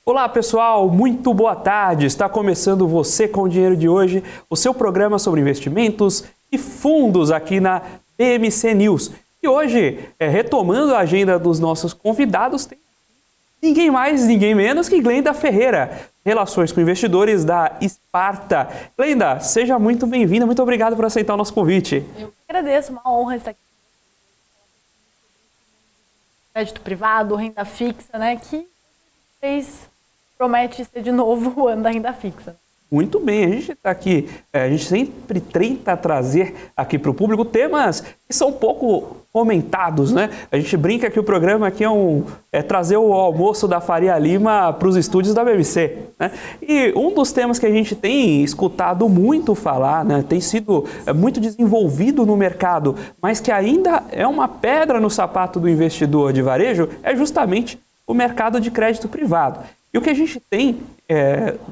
Olá pessoal, muito boa tarde. Está começando Você com o Dinheiro de Hoje, o seu programa sobre investimentos e fundos aqui na BMC News. E hoje, retomando a agenda dos nossos convidados, tem ninguém mais, ninguém menos que Glenda Ferreira, Relações com Investidores da Sparta. Glenda, seja muito bem-vinda, muito obrigado por aceitar o nosso convite. Eu agradeço, uma honra estar aqui. Crédito privado, renda fixa, né? Que promete ser de novo o ano da renda fixa. Muito bem, a gente está aqui, a gente sempre tenta trazer aqui para o público temas que são pouco comentados, né? A gente brinca que o programa aqui é trazer o almoço da Faria Lima para os estúdios da BBC, né? E um dos temas que a gente tem escutado muito falar, né, tem sido muito desenvolvido no mercado, mas que ainda é uma pedra no sapato do investidor de varejo, é justamente o mercado de crédito privado. E o que a gente tem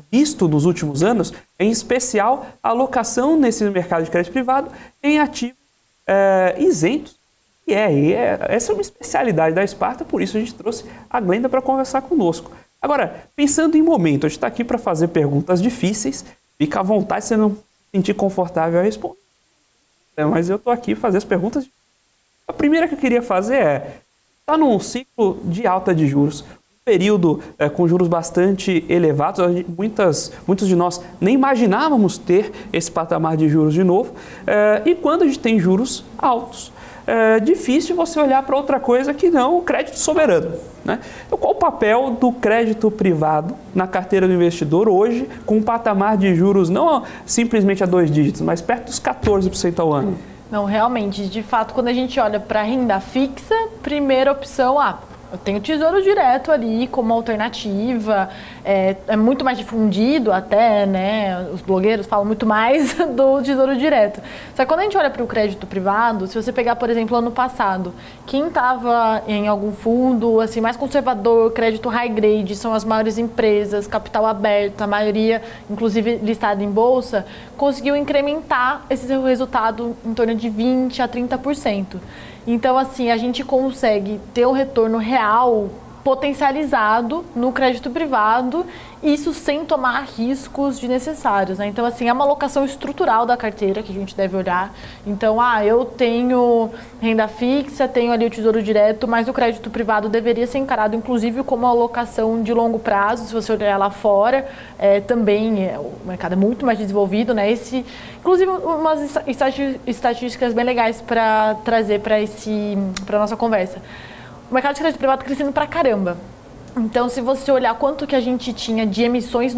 visto nos últimos anos, em especial a alocação nesse mercado de crédito privado em ativos isentos. Essa é uma especialidade da Sparta, por isso a gente trouxe a Glenda para conversar conosco. Agora, pensando em momento, a gente está aqui para fazer perguntas difíceis, fica à vontade se você não se sentir confortável a responder. Mas eu estou aqui para fazer as perguntas. A primeira que eu queria fazer está num ciclo de alta de juros, período com juros bastante elevados, muitos de nós nem imaginávamos ter esse patamar de juros de novo, e quando a gente tem juros altos, é difícil você olhar para outra coisa que não o crédito soberano, né? Então, qual o papel do crédito privado na carteira do investidor hoje, com um patamar de juros não simplesmente a 2 dígitos, mas perto dos 14% ao ano? Não, realmente, de fato, quando a gente olha para a renda fixa, primeira opção, eu tenho Tesouro Direto ali como alternativa, é muito mais difundido até, né? Os blogueiros falam muito mais do Tesouro Direto. Só que quando a gente olha para o crédito privado, se você pegar, por exemplo, ano passado, quem estava em algum fundo assim mais conservador, crédito high grade, são as maiores empresas, capital aberto, a maioria, inclusive listada em bolsa, conseguiu incrementar esse seu resultado em torno de 20% a 30%. Então, assim, a gente consegue ter um retorno real potencializado no crédito privado, isso sem tomar riscos desnecessários, né? Então, assim, é uma alocação estrutural da carteira que a gente deve olhar. Então, eu tenho renda fixa, tenho ali o Tesouro Direto, mas o crédito privado deveria ser encarado, inclusive, como uma alocação de longo prazo, se você olhar lá fora. Também o mercado é muito mais desenvolvido, né? Inclusive, umas estatísticas bem legais para trazer para a nossa conversa. O mercado de crédito privado crescendo pra caramba. Então, se você olhar quanto que a gente tinha de emissões,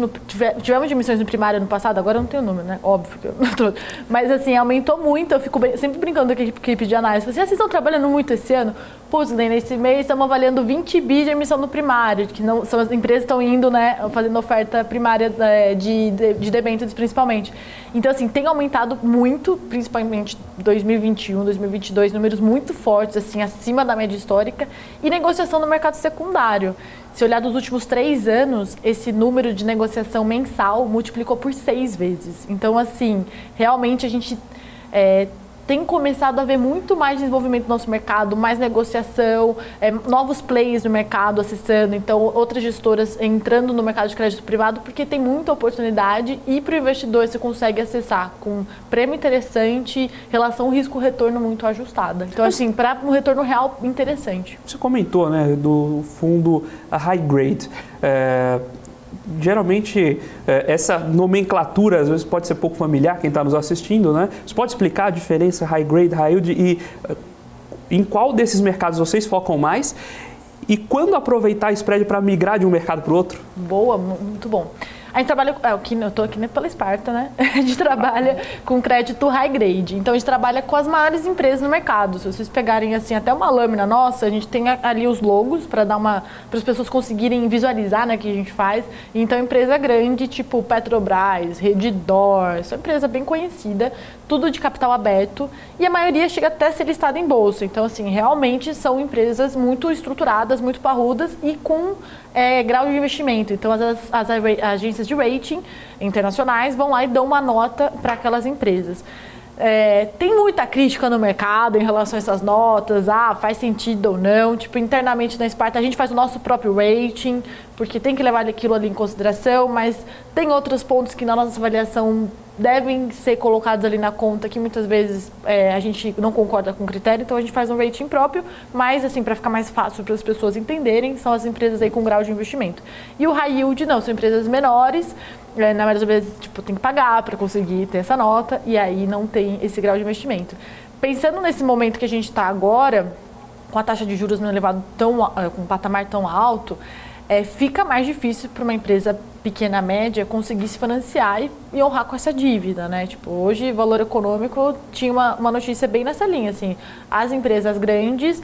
tivemos de emissões no primário ano passado, agora eu não tenho número, né? Óbvio que eu não trouxe. Mas, assim, aumentou muito. Eu fico sempre brincando com a equipe de análise. Vocês estão trabalhando muito esse ano? Putz, nesse mês estamos avaliando 20 bi de emissão no primário, que não são as empresas que estão indo, né, fazendo oferta primária de debêntures, principalmente. Então, assim, tem aumentado muito, principalmente 2021, 2022, números muito fortes, assim, acima da média histórica, e negociação no mercado secundário. Se olhar dos últimos 3 anos, esse número de negociação mensal multiplicou por 6 vezes. Então, assim, realmente a gente tem começado a ver muito mais desenvolvimento no nosso mercado, mais negociação, novos players no mercado acessando, então outras gestoras entrando no mercado de crédito privado, porque tem muita oportunidade e para o investidor você consegue acessar com prêmio interessante, relação risco-retorno muito ajustada. Então, assim, para um retorno real interessante. Você comentou, né, do fundo high grade. Geralmente, essa nomenclatura às vezes pode ser pouco familiar quem está nos assistindo, né? Você pode explicar a diferença high grade, high yield e em qual desses mercados vocês focam mais e quando aproveitar spread para migrar de um mercado para o outro? Boa, muito bom. A gente trabalha, eu estou aqui pela Sparta, né? A gente trabalha com crédito high grade. Então, a gente trabalha com as maiores empresas no mercado. Se vocês pegarem, assim, até uma lâmina nossa, a gente tem ali os logos para as pessoas conseguirem visualizar, né, o que a gente faz. Então, empresa grande, tipo Petrobras, Redditor, essa empresa bem conhecida, tudo de capital aberto. E a maioria chega até a ser listada em bolsa. Então, assim, realmente são empresas muito estruturadas, muito parrudas e com grau de investimento. Então, as agências de rating internacionais vão lá e dão uma nota para aquelas empresas. Tem muita crítica no mercado em relação a essas notas, faz sentido ou não. Tipo, internamente na Sparta a gente faz o nosso próprio rating, porque tem que levar aquilo ali em consideração, mas tem outros pontos que na nossa avaliação devem ser colocados ali na conta, que muitas vezes a gente não concorda com o critério, então a gente faz um rating próprio, mas assim, para ficar mais fácil para as pessoas entenderem, são as empresas aí com grau de investimento. E o high yield não, são empresas menores, na maioria das vezes, tipo, tem que pagar para conseguir ter essa nota, e aí não tem esse grau de investimento. Pensando nesse momento que a gente está agora, com a taxa de juros não elevado com um patamar tão alto, fica mais difícil para uma empresa pequena, média, conseguir se financiar e honrar com essa dívida, né? Tipo, hoje, Valor Econômico tinha uma notícia bem nessa linha, assim, as empresas grandes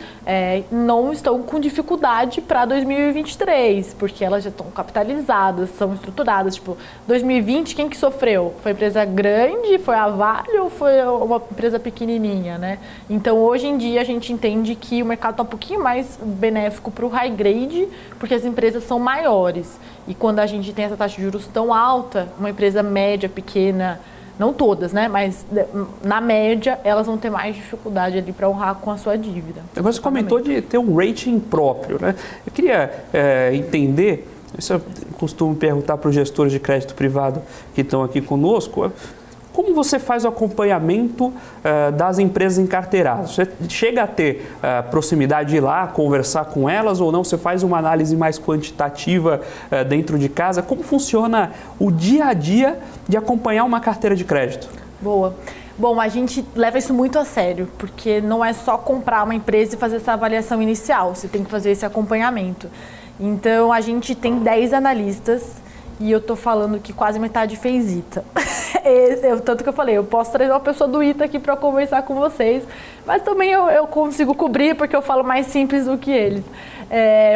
não estão com dificuldade para 2023, porque elas já estão capitalizadas, são estruturadas. Tipo, 2020, quem que sofreu? Foi a empresa grande, foi a Vale ou foi uma empresa pequenininha, né? Então, hoje em dia, a gente entende que o mercado está um pouquinho mais benéfico para o high grade, porque as empresas são maiores. E quando a gente tem essa taxa de juros tão alta, uma empresa média, pequena, não todas, né? Mas na média, elas vão ter mais dificuldade ali para honrar com a sua dívida. Agora você comentou de ter um rating próprio, né? Eu queria entender, isso eu costumo perguntar para os gestores de crédito privado que estão aqui conosco, como você faz o acompanhamento das empresas encarteiradas? Você chega a ter proximidade de ir lá, conversar com elas ou não? Você faz uma análise mais quantitativa dentro de casa? Como funciona o dia a dia de acompanhar uma carteira de crédito? Boa. Bom, a gente leva isso muito a sério, porque não é só comprar uma empresa e fazer essa avaliação inicial, você tem que fazer esse acompanhamento. Então, a gente tem 10 analistas e eu tô falando que quase metade fez ITA. Tanto que eu falei, eu posso trazer uma pessoa do ITA aqui para conversar com vocês, mas também eu consigo cobrir porque eu falo mais simples do que eles.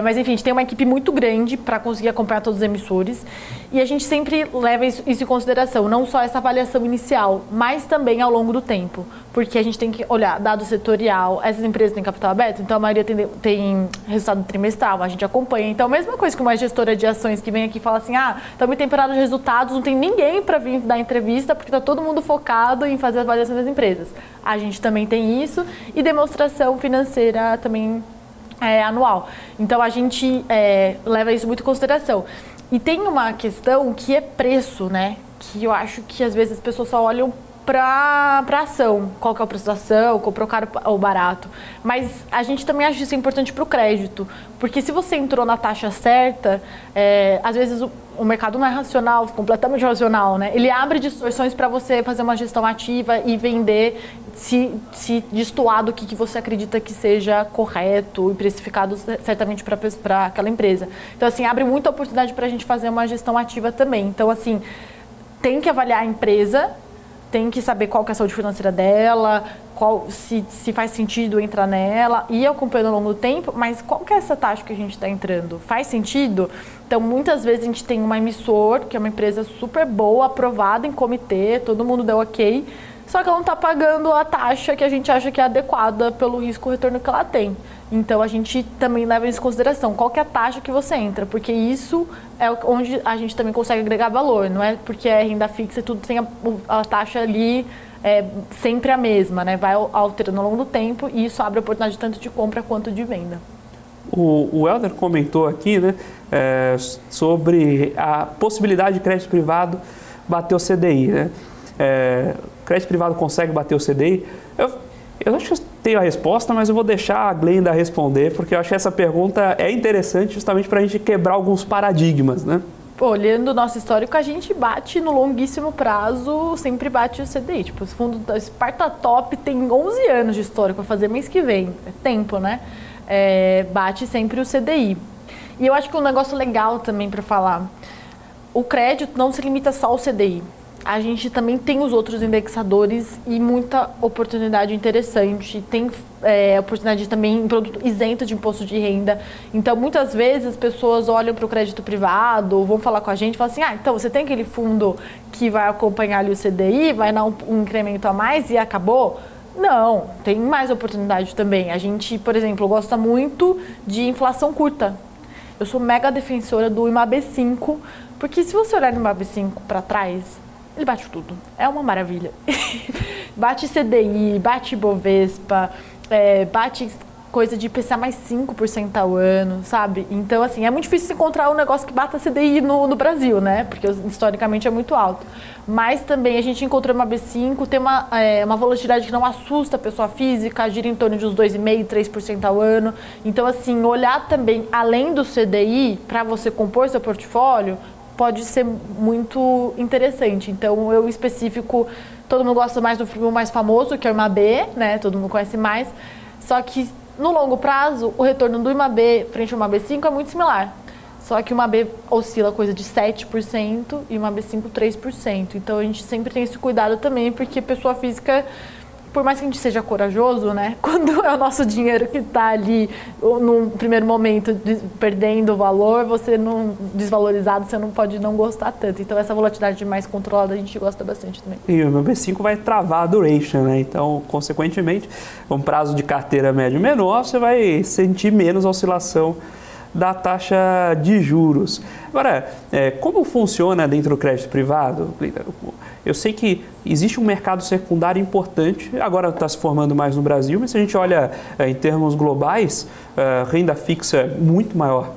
Mas enfim, a gente tem uma equipe muito grande para conseguir acompanhar todos os emissores e a gente sempre leva isso em consideração, não só essa avaliação inicial, mas também ao longo do tempo, porque a gente tem que olhar dado setorial, essas empresas têm capital aberto, então a maioria tem resultado trimestral, a gente acompanha. Então, a mesma coisa que uma gestora de ações que vem aqui e fala assim, estamos em temporada de resultados, não tem ninguém para vir dar entrevista porque está todo mundo focado em fazer as avaliações das empresas. A gente também tem isso e demonstração financeira também anual. Então, a gente leva isso muito em consideração. E tem uma questão que é preço, né? Que eu acho que às vezes as pessoas só olham para ação, qual que é o preço da ação, comprou caro ou barato. Mas a gente também acha isso importante para o crédito, porque se você entrou na taxa certa, às vezes o mercado não é racional, completamente racional, né? Ele abre distorções para você fazer uma gestão ativa e vender, se destoar do que você acredita que seja correto e precificado certamente para aquela empresa. Então, assim, abre muita oportunidade para a gente fazer uma gestão ativa também. Então, assim, tem que avaliar a empresa, tem que saber qual que é a saúde financeira dela, se faz sentido entrar nela, e acompanhando ao longo do tempo, mas qual que é essa taxa que a gente está entrando? Faz sentido? Então, muitas vezes a gente tem uma emissor, que é uma empresa super boa, aprovada em comitê, todo mundo deu ok, só que ela não está pagando a taxa que a gente acha que é adequada pelo risco-retorno que ela tem. Então, a gente também leva isso em consideração. Qual que é a taxa que você entra? Porque isso é onde a gente também consegue agregar valor. Não é porque é renda fixa e tudo tem a taxa ali sempre a mesma, né? Vai alterando ao longo do tempo e isso abre oportunidade tanto de compra quanto de venda. O Helder comentou aqui, né, sobre a possibilidade de crédito privado bater o CDI, né? O crédito privado consegue bater o CDI? Eu acho que eu tenho a resposta, mas eu vou deixar a Glenda responder, porque eu acho que essa pergunta é interessante justamente para a gente quebrar alguns paradigmas, né? Olhando o nosso histórico, a gente bate no longuíssimo prazo, sempre bate o CDI. Tipo, os fundos da Sparta Top tem 11 anos de histórico, vai fazer mês que vem, é tempo, né? Bate sempre o CDI. E eu acho que um negócio legal também para falar, o crédito não se limita só ao CDI. A gente também tem os outros indexadores e muita oportunidade interessante. Tem oportunidade também em produto isento de imposto de renda. Então, muitas vezes, as pessoas olham para o crédito privado, vão falar com a gente e falam assim, então você tem aquele fundo que vai acompanhar ali o CDI, vai dar um incremento a mais e acabou? Não, tem mais oportunidade também. A gente, por exemplo, gosta muito de inflação curta. Eu sou mega defensora do IMAB5, porque se você olhar no IMAB5 para trás, ele bate tudo. É uma maravilha. bate CDI, bate Bovespa, bate coisa de IPCA mais 5% ao ano, sabe? Então, assim, é muito difícil encontrar um negócio que bata CDI no Brasil, né? Porque historicamente é muito alto. Mas também a gente encontrou uma B5, tem uma volatilidade que não assusta a pessoa física, gira em torno de uns 2,5%, 3% ao ano. Então, assim, olhar também além do CDI para você compor seu portfólio pode ser muito interessante. Então, eu em específico, todo mundo gosta mais do filme mais famoso, que é o IMAB, né? Todo mundo conhece mais. Só que no longo prazo, o retorno do IMAB frente ao IMAB5 é muito similar. Só que o IMAB oscila coisa de 7% e o IMAB5 3%. Então a gente sempre tem esse cuidado também, porque pessoa física, por mais que a gente seja corajoso, né? Quando é o nosso dinheiro que está ali num primeiro momento perdendo valor, você não desvalorizado, você não pode não gostar tanto. Então essa volatilidade mais controlada a gente gosta bastante também. E o IMAB5 vai travar a duration, né? Então, consequentemente, um prazo de carteira médio menor, você vai sentir menos oscilação da taxa de juros. Agora, como funciona dentro do crédito privado? Eu sei que existe um mercado secundário importante, agora está se formando mais no Brasil, mas se a gente olha em termos globais, renda fixa é muito maior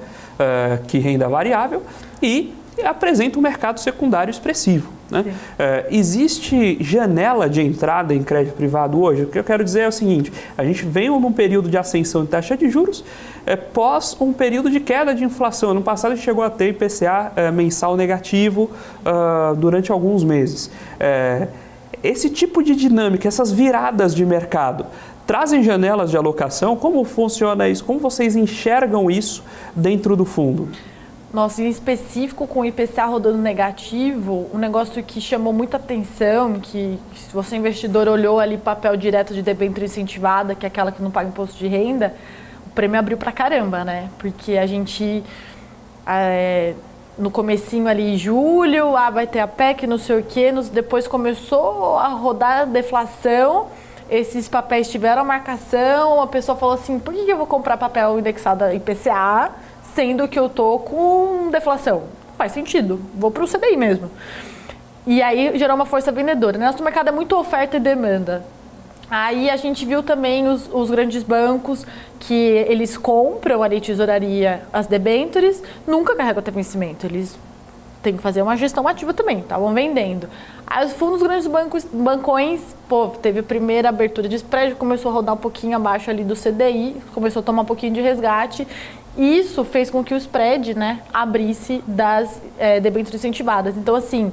que renda variável e apresenta um mercado secundário expressivo, né? Existe janela de entrada em crédito privado hoje? O que eu quero dizer é o seguinte, a gente vem num período de ascensão de taxa de juros pós um período de queda de inflação. No passado a gente chegou a ter IPCA mensal negativo durante alguns meses. Esse tipo de dinâmica, essas viradas de mercado, trazem janelas de alocação? Como funciona isso? Como vocês enxergam isso dentro do fundo? Nossa, em específico com o IPCA rodando negativo, um negócio que chamou muita atenção, que se você investidor olhou ali papel direto de debênture incentivada, que é aquela que não paga imposto de renda, o prêmio abriu pra caramba, né? Porque a gente, no comecinho ali, julho, vai ter a PEC, não sei o quê, depois começou a rodar a deflação, esses papéis tiveram a marcação, a pessoa falou assim, por que eu vou comprar papel indexado a IPCA, sendo que eu tô com deflação? Faz sentido, vou pro CDI mesmo. E aí gerou uma força vendedora. Nosso mercado é muito oferta e demanda. Aí a gente viu também os grandes bancos que eles compram ali tesouraria, as debêntures, nunca carregam até vencimento. Eles têm que fazer uma gestão ativa também, estavam vendendo. Aí os fundos grandes bancões, teve a primeira abertura de spread, começou a rodar um pouquinho abaixo ali do CDI, começou a tomar um pouquinho de resgate. Isso fez com que o spread, né, abrisse das debêntures incentivadas. Então, assim,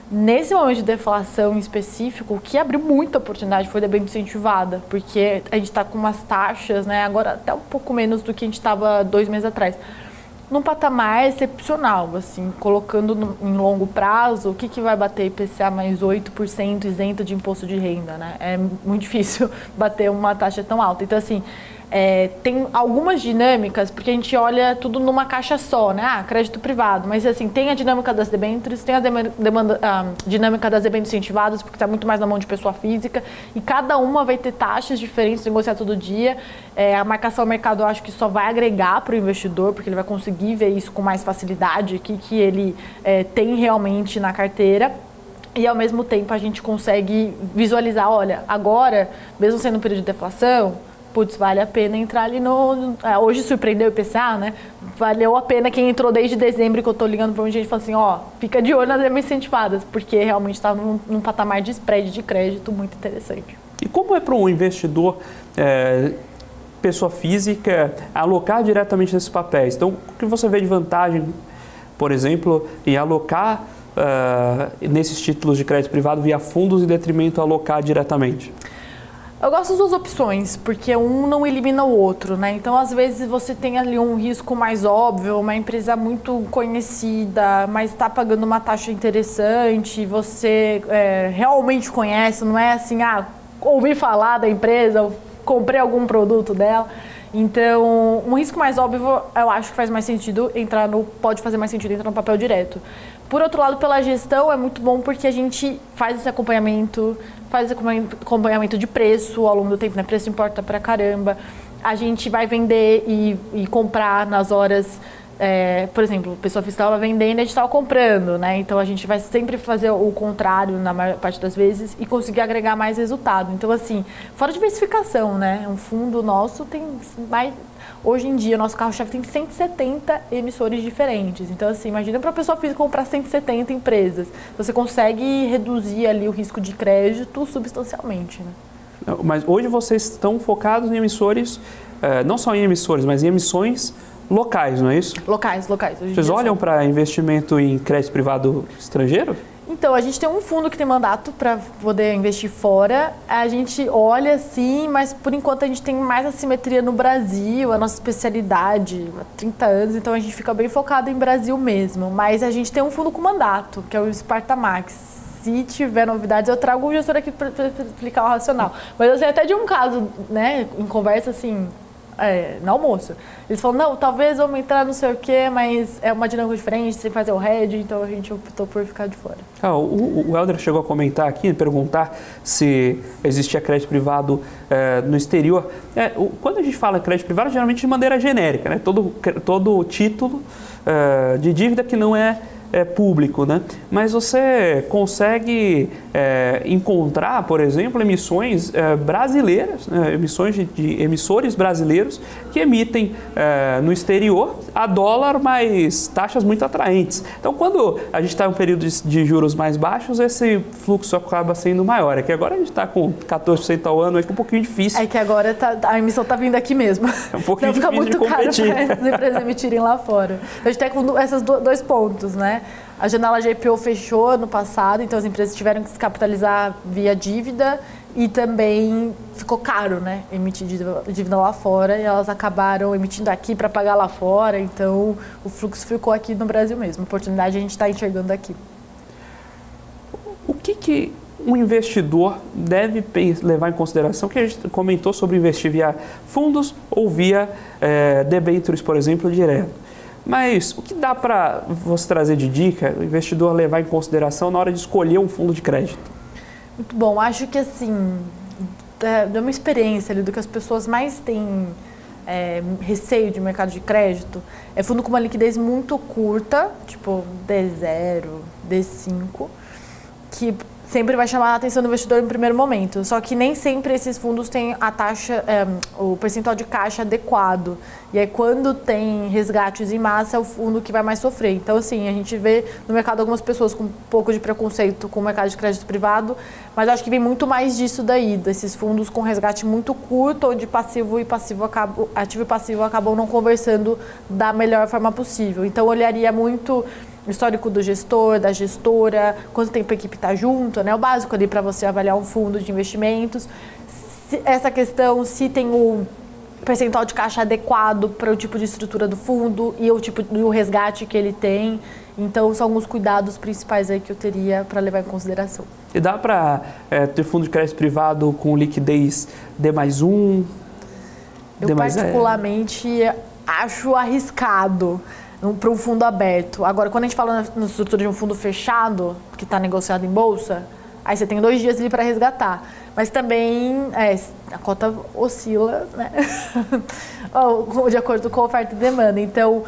nesse momento de deflação em específico, o que abriu muita oportunidade foi a debênture incentivada, porque a gente está com umas taxas, né, agora até um pouco menos do que a gente estava 2 meses atrás, num patamar excepcional, assim, colocando em longo prazo, o que vai bater IPCA mais 8% isento de imposto de renda, né? É muito difícil bater uma taxa tão alta. Então, assim, tem algumas dinâmicas, porque a gente olha tudo numa caixa só, né? Crédito privado, mas assim, tem a dinâmica das debêntures, tem a dinâmica das debêntures incentivadas, porque está muito mais na mão de pessoa física, e cada uma vai ter taxas diferentes, negociar todo dia. A marcação ao mercado eu acho que só vai agregar para o investidor, porque ele vai conseguir ver isso com mais facilidade, o que ele tem realmente na carteira. E ao mesmo tempo a gente consegue visualizar, olha, agora, mesmo sendo um período de deflação, putz, vale a pena entrar ali hoje surpreendeu o IPCA, né? Valeu a pena quem entrou desde dezembro, que eu tô ligando para onde a gente fala assim, fica de olho nas debêntures incentivadas, porque realmente está num patamar de spread de crédito muito interessante. E como é para um investidor, pessoa física, alocar diretamente nesses papéis? Então, o que você vê de vantagem, por exemplo, em alocar nesses títulos de crédito privado via fundos em detrimento a alocar diretamente? Eu gosto das duas opções, porque um não elimina o outro, né? Então, às vezes, você tem ali um risco mais óbvio, uma empresa muito conhecida, mas está pagando uma taxa interessante, você realmente conhece, não é assim, ouvi falar da empresa, comprei algum produto dela. Então, um risco mais óbvio, eu acho que faz mais sentido pode fazer mais sentido entrar no papel direto. Por outro lado, pela gestão, é muito bom porque a gente faz esse acompanhamento de preço ao longo do tempo, né? Preço importa pra caramba. A gente vai vender e comprar nas horas por exemplo, a pessoa física estava vendendo e a gente estava comprando, né? Então a gente vai sempre fazer o contrário na maior parte das vezes e conseguir agregar mais resultado. Então, assim, fora diversificação, né? Um fundo nosso tem mais. Hoje em dia, o nosso carro-chefe tem 170 emissores diferentes. Então, assim, imagina para a pessoa física comprar 170 empresas. Você consegue reduzir ali o risco de crédito substancialmente, né? Mas hoje vocês estão focados em emissores, não só em emissores, mas em emissões locais, não é isso? Locais. Vocês olham para investimento em crédito privado estrangeiro? Então, a gente tem um fundo que tem mandato para poder investir fora. A gente olha sim, mas por enquanto a gente tem mais assimetria no Brasil, a nossa especialidade há 30 anos, então a gente fica bem focado em Brasil mesmo. Mas a gente tem um fundo com mandato, que é o Spartamax. Se tiver novidades, eu trago o gestor aqui para explicar o racional. Mas eu sei até de um caso, né, em conversa assim, no almoço. Eles falam, não, talvez vamos entrar não sei o quê, mas é uma dinâmica diferente, sem fazer o hedge, então a gente optou por ficar de fora. O Helder chegou a comentar aqui, perguntar se existia crédito privado no exterior. Quando a gente fala crédito privado, geralmente de maneira genérica, né? Todo título de dívida que não é público, né? Mas você consegue encontrar, por exemplo, emissões brasileiras, emissões de emissores brasileiros que emitem no exterior a dólar, mas taxas muito atraentes. Então, quando a gente está em um período de juros mais baixos, esse fluxo acaba sendo maior. É que agora a gente está com 14% ao ano, é um pouquinho difícil. É que agora a emissão está vindo aqui mesmo. É um pouquinho então, difícil de competir. Fica muito caro para as empresas emitirem lá fora. Então, a gente tem com esses dois pontos, né? A janela de IPO fechou ano passado, então as empresas tiveram que se capitalizar via dívida e também ficou caro, né, emitir dívida lá fora e elas acabaram emitindo aqui para pagar lá fora, então o fluxo ficou aqui no Brasil mesmo. A oportunidade a gente está enxergando aqui. O que um investidor deve levar em consideração, que a gente comentou sobre investir via fundos ou via debêntures, por exemplo, direto. Mas o que dá para você trazer de dica, o investidor levar em consideração na hora de escolher um fundo de crédito? Muito bom. Acho que, assim, de uma experiência ali, do que as pessoas mais têm receio de mercado de crédito, é fundo com uma liquidez muito curta, tipo D0, D5, que sempre vai chamar a atenção do investidor no primeiro momento. Só que nem sempre esses fundos têm a taxa, o percentual de caixa adequado. E aí, quando tem resgates em massa, é o fundo que vai mais sofrer. Então, assim, a gente vê no mercado algumas pessoas com um pouco de preconceito com o mercado de crédito privado, mas acho que vem muito mais disso daí, desses fundos com resgate muito curto, onde ativo e passivo acabam não conversando da melhor forma possível. Então, eu olharia muito o histórico do gestor, da gestora, quanto tempo a equipe está junto, né? O básico ali para você avaliar um fundo de investimentos. Essa questão, se tem o percentual de caixa adequado para o tipo de estrutura do fundo e o resgate que ele tem. Então, são alguns cuidados principais aí que eu teria para levar em consideração. E dá para ter fundo de crédito privado com liquidez D+1? Eu particularmente acho arriscado para um fundo aberto. Agora, quando a gente fala na estrutura de um fundo fechado, que está negociado em bolsa, aí você tem 2 dias ali para resgatar. Mas também a cota oscila, né? De acordo com a oferta e demanda. Então,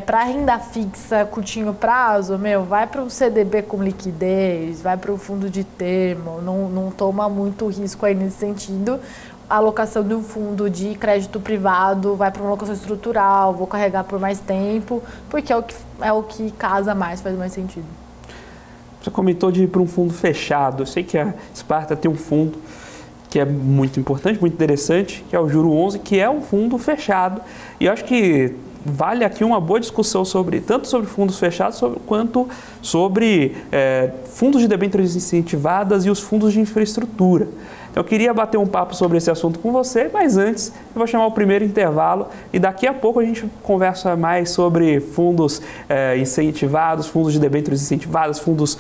para renda fixa, curtinho prazo, vai para um CDB com liquidez, vai para um fundo de termo, não toma muito risco aí nesse sentido. A alocação de um fundo de crédito privado vai para uma alocação estrutural, vou carregar por mais tempo, porque é o que casa mais, faz mais sentido. Você comentou de ir para um fundo fechado. Eu sei que a Sparta tem um fundo que é muito importante, muito interessante, que é o Juro 11, que é um fundo fechado. E eu acho que vale aqui uma boa discussão tanto sobre fundos fechados quanto sobre fundos de debêntures incentivadas e os fundos de infraestrutura. Eu queria bater um papo sobre esse assunto com você, mas antes eu vou chamar o primeiro intervalo e daqui a pouco a gente conversa mais sobre fundos incentivados, fundos de debêntures incentivadas, fundos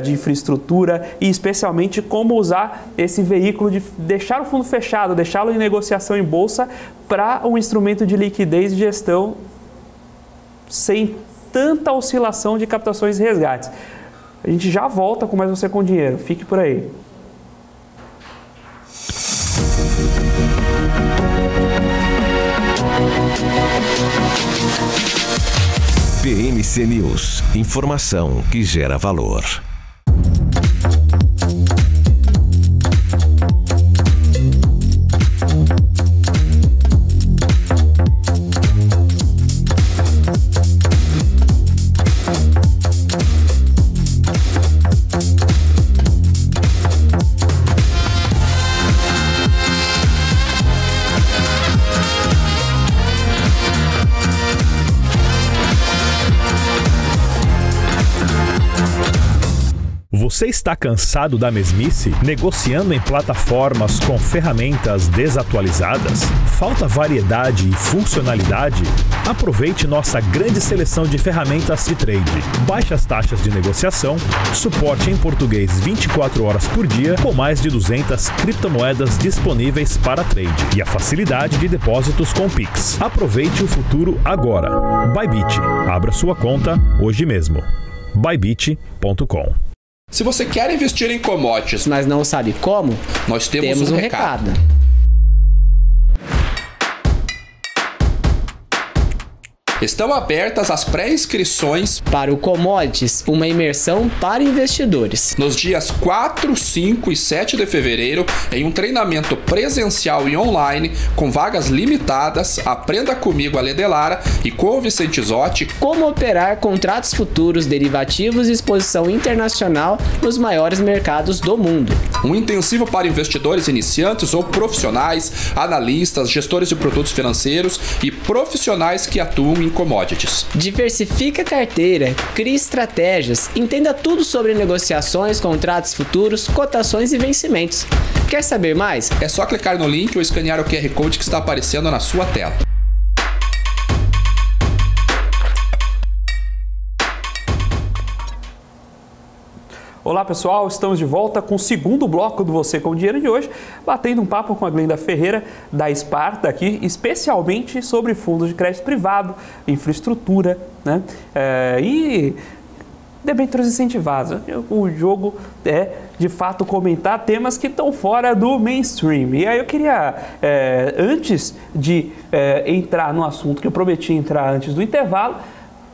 de infraestrutura e especialmente como usar esse veículo de deixar o fundo fechado, deixá-lo em negociação em bolsa para um instrumento de liquidez e gestão sem tanta oscilação de captações e resgates. A gente já volta com Mais Você com Dinheiro. Fique por aí. PMC News. Informação que gera valor. Você está cansado da mesmice? Negociando em plataformas com ferramentas desatualizadas? Falta variedade e funcionalidade? Aproveite nossa grande seleção de ferramentas de trade. Baixas taxas de negociação, suporte em português 24 horas por dia, com mais de 200 criptomoedas disponíveis para trade e a facilidade de depósitos com Pix. Aproveite o futuro agora. Bybit. Abra sua conta hoje mesmo. Bybit.com. Se você quer investir em commodities, mas não sabe como, nós temos um recado. Estão abertas as pré-inscrições para o Commodities, uma imersão para investidores. Nos dias 4, 5 e 7 de fevereiro, em um treinamento presencial e online, com vagas limitadas, aprenda comigo, Ale Delara, e com o Vicente Zotti, como operar contratos futuros, derivativos e exposição internacional nos maiores mercados do mundo. Um intensivo para investidores iniciantes ou profissionais, analistas, gestores de produtos financeiros e profissionais que atuam em commodities. Diversifique a carteira, crie estratégias, entenda tudo sobre negociações, contratos futuros, cotações e vencimentos. Quer saber mais? É só clicar no link ou escanear o QR Code que está aparecendo na sua tela. Olá pessoal, estamos de volta com o segundo bloco do Você com Dinheiro de hoje, batendo um papo com a Glenda Ferreira da Sparta aqui, especialmente sobre fundos de crédito privado, infraestrutura, né? E debêntures incentivadas. O jogo é, de fato, comentar temas que estão fora do mainstream. E aí eu queria, antes de entrar no assunto que eu prometi entrar antes do intervalo,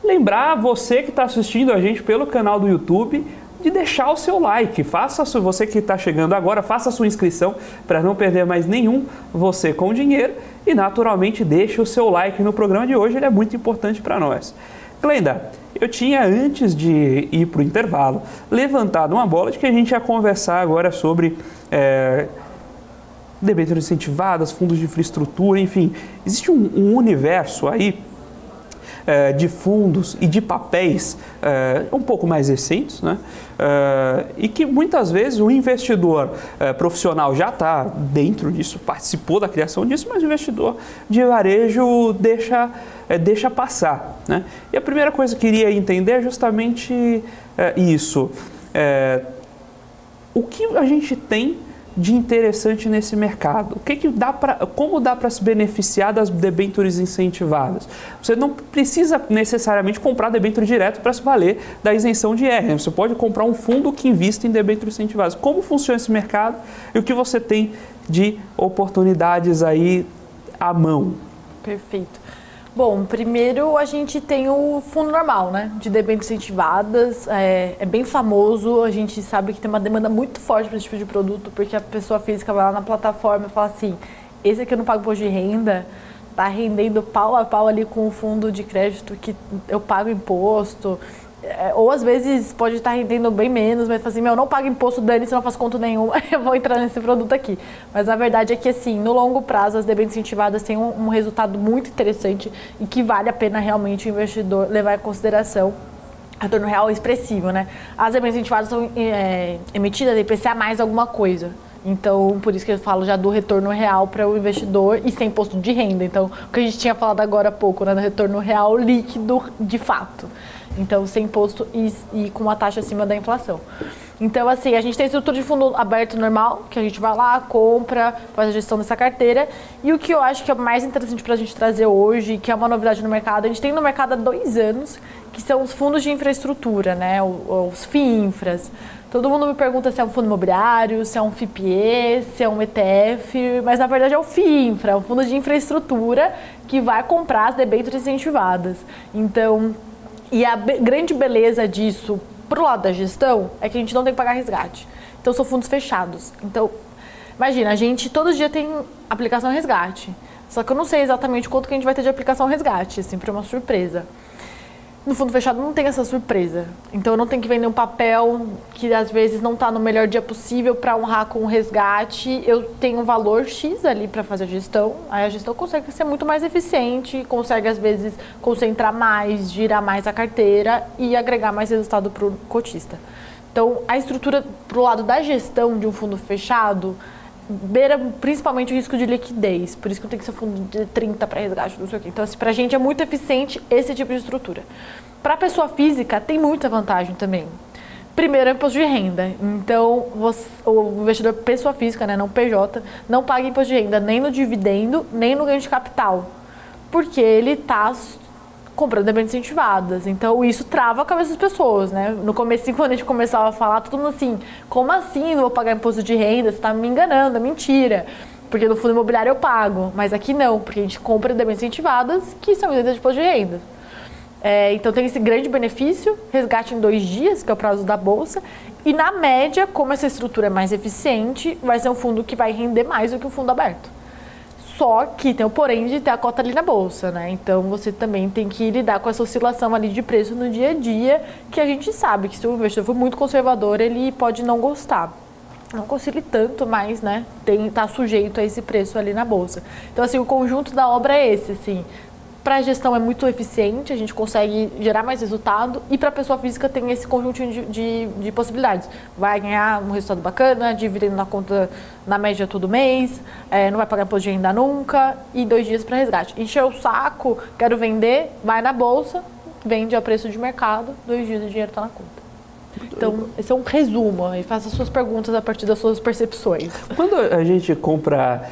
lembrar você que está assistindo a gente pelo canal do YouTube de deixar o seu like. Você que está chegando agora, faça a sua inscrição para não perder mais nenhum Você com Dinheiro e, naturalmente, deixe o seu like no programa de hoje, ele é muito importante para nós. Glenda, eu tinha, antes de ir para o intervalo, levantado uma bola de que a gente ia conversar agora sobre debêntures incentivadas, fundos de infraestrutura, enfim. Existe um universo aí de fundos e de papéis um pouco mais recentes, né? E que muitas vezes o investidor profissional já está dentro disso, participou da criação disso, mas o investidor de varejo deixa passar, né? E a primeira coisa que eu queria entender é justamente isso. O que a gente tem de interessante nesse mercado? Como dá para se beneficiar das debêntures incentivadas? Você não precisa necessariamente comprar debênture direto para se valer da isenção de IR. Você pode comprar um fundo que invista em debêntures incentivadas. Como funciona esse mercado e o que você tem de oportunidades aí à mão? Perfeito. Bom, primeiro a gente tem o fundo normal, né, de debêntures incentivadas, é bem famoso, a gente sabe que tem uma demanda muito forte para esse tipo de produto, porque a pessoa física vai lá na plataforma e fala assim, esse aqui eu não pago imposto de renda, tá rendendo pau a pau ali com o fundo de crédito que eu pago imposto, ou às vezes pode estar rendendo bem menos, mas assim, eu não pago imposto, dane-se, não faço conta nenhuma, eu vou entrar nesse produto aqui. Mas a verdade é que assim, no longo prazo as debêntures incentivadas têm um resultado muito interessante e que vale a pena realmente o investidor levar em consideração. Retorno real expressivo, né? As debêntures incentivadas são emitidas em IPCA mais alguma coisa. Então, por isso que eu falo já do retorno real para o investidor e sem imposto de renda. Então, o que a gente tinha falado agora há pouco, né? Do retorno real líquido de fato. Então, sem imposto e com uma taxa acima da inflação. Então, assim, a gente tem estrutura de fundo aberto normal, que a gente vai lá, compra, faz a gestão dessa carteira. E o que eu acho que é mais interessante para a gente trazer hoje, que é uma novidade no mercado, a gente tem no mercado há 2 anos, que são os fundos de infraestrutura, né? Os FIINFRAs. Todo mundo me pergunta se é um fundo imobiliário, se é um FIPE, se é um ETF, mas na verdade é o FIINFRA, um fundo de infraestrutura que vai comprar as debêntures incentivadas. Então, E a grande beleza disso, pro lado da gestão, é que a gente não tem que pagar resgate. Então, são fundos fechados. Então, imagina, a gente todo dia tem aplicação resgate. Só que eu não sei exatamente quanto que a gente vai ter de aplicação resgate, sempre é uma surpresa. No fundo fechado não tem essa surpresa. Então eu não tenho que vender um papel que às vezes não está no melhor dia possível para honrar com o resgate. Eu tenho um valor X ali para fazer a gestão. Aí a gestão consegue ser muito mais eficiente, consegue às vezes concentrar mais, girar mais a carteira e agregar mais resultado para o cotista. Então a estrutura para o lado da gestão de um fundo fechado beira principalmente o risco de liquidez, por isso que eu tenho que ser fundo de 30 para resgate, não sei o quê. Então, assim, para a gente é muito eficiente esse tipo de estrutura. Para a pessoa física, tem muita vantagem também. Primeiro, é imposto de renda. Então, o investidor pessoa física, né, não PJ, não paga imposto de renda nem no dividendo, nem no ganho de capital, porque ele está comprando debêntures incentivadas. Então, isso trava a cabeça das pessoas, né? No começo, quando a gente começava a falar, todo mundo assim, como assim não vou pagar imposto de renda? Você está me enganando, é mentira. Porque no fundo imobiliário eu pago, mas aqui não, porque a gente compra debêntures incentivadas que são isentas de imposto de renda. Então, tem esse grande benefício, resgate em 2 dias, que é o prazo da Bolsa, e na média, como essa estrutura é mais eficiente, vai ser um fundo que vai render mais do que um fundo aberto. Só que tem o porém de ter a cota ali na bolsa, né? Então você também tem que lidar com essa oscilação ali de preço no dia a dia, que a gente sabe que se o investidor for muito conservador, ele pode não gostar. Não oscile tanto, mas, né, tá sujeito a esse preço ali na bolsa. Então, assim, o conjunto da obra é esse, assim. Para a gestão é muito eficiente, a gente consegue gerar mais resultado e para a pessoa física tem esse conjunto de possibilidades. Vai ganhar um resultado bacana, dividendo na conta na média todo mês, não vai pagar imposto de renda nunca e 2 dias para resgate. Encheu o saco, quero vender, vai na bolsa, vende a preço de mercado, 2 dias o dinheiro está na conta. Então, esse é um resumo e faça as suas perguntas a partir das suas percepções. Quando a gente compra,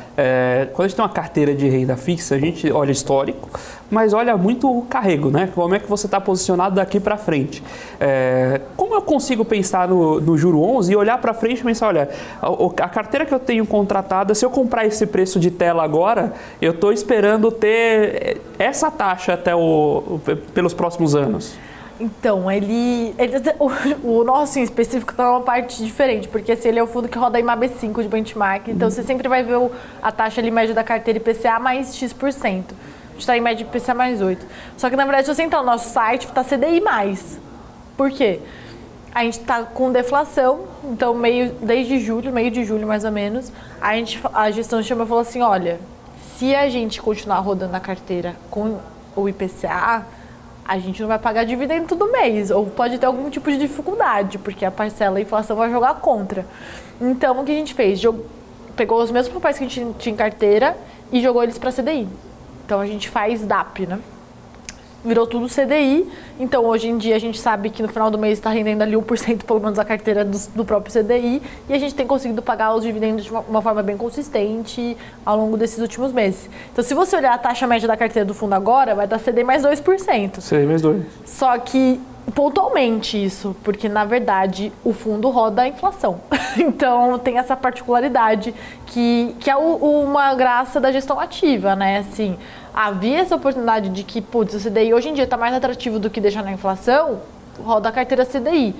quando a gente tem uma carteira de renda fixa, a gente olha histórico, mas olha muito o carrego, né? Como é que você está posicionado daqui para frente. Como eu consigo pensar no Juro 11 e olhar para frente e pensar, olha, a carteira que eu tenho contratada, se eu comprar esse preço de tela agora, eu estou esperando ter essa taxa até pelos próximos anos. Então, o nosso em específico está numa parte diferente, porque assim, ele é o fundo que roda em MAB5 de benchmark, então você sempre vai ver a taxa ali média da carteira IPCA mais X%. A gente está em média IPCA mais 8%. Só que, na verdade, se você entrar no nosso site, está CDI+. Por quê? A gente está com deflação, então desde julho, meio de julho mais ou menos, a gestão chamou e falou assim, olha, se a gente continuar rodando a carteira com o IPCA, a gente não vai pagar dividendo todo mês, ou pode ter algum tipo de dificuldade, porque a parcela da inflação vai jogar contra. Então, o que a gente fez? Pegou os mesmos papéis que a gente tinha em carteira e jogou eles para CDI. Então, a gente faz DAP, né? Virou tudo CDI, então hoje em dia a gente sabe que no final do mês está rendendo ali 1% pelo menos a carteira do próprio CDI e a gente tem conseguido pagar os dividendos de uma forma bem consistente ao longo desses últimos meses. Então se você olhar a taxa média da carteira do fundo agora, vai dar CDI mais 2%. CDI mais 2%. Só que pontualmente isso, porque na verdade o fundo roda a inflação. Então tem essa particularidade que é uma graça da gestão ativa, né? Assim, havia essa oportunidade de que, putz, o CDI hoje em dia está mais atrativo do que deixar na inflação, roda a carteira CDI.